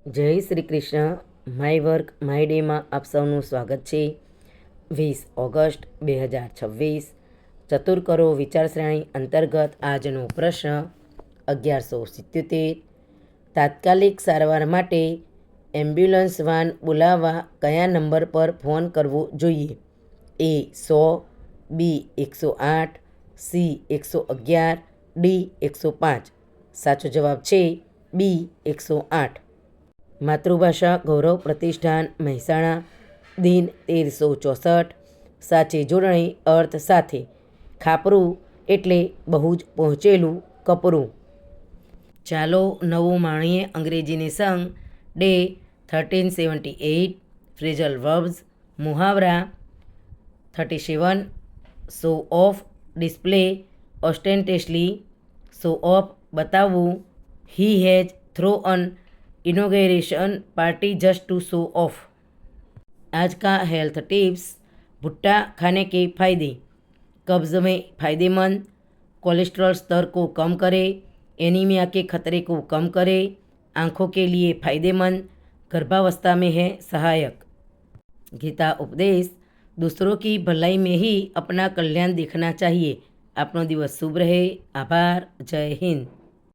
જય Shri Krishna. My work my ડેમાં આપ સૌનું સ્વાગત છે. 20 ઓગસ્ટ 2026 ચતુર કરો વિચાર શ્રેણી અંતર્ગત આજનો પ્રશ્ન 1177. તાત્કાલિક સારવાર માટે એમ્બ્યુલન્સ વાન બોલાવવા કયા નંબર પર ફોન કરવો જોઈએ? એ 100, બી 108, સી 111, ડી 105. સાચો જવાબ છે બી 108. માતૃભાષા ગૌરવ પ્રતિષ્ઠાન મહેસાણા, દિન 1364. સાચી જોડણી અર્થ સાથે. ખાપરું એટલે બહુ જ પહોંચેલું કપરું. ચાલો નવું માણીએ અંગ્રેજીની સંગ. ડે 1378. ફ્રેઝલ વર્બ્સ મુહાવરા. 37. Show off display ostentatiously. Show off બતાવવું. He has throw an inauguration party just to show off. आज का हेल्थ टिप्स. भुट्टा खाने के फायदे. कब्ज में फ़ायदेमंद. कोलेस्ट्रॉल स्तर को कम करे. एनीमिया के खतरे को कम करे. आँखों के लिए फ़ायदेमंद. गर्भावस्था में है सहायक. गीता उपदेश. दूसरों की भलाई में ही अपना कल्याण देखना चाहिए. आपनो दिवस शुभ रहे. आभार. जय हिंद.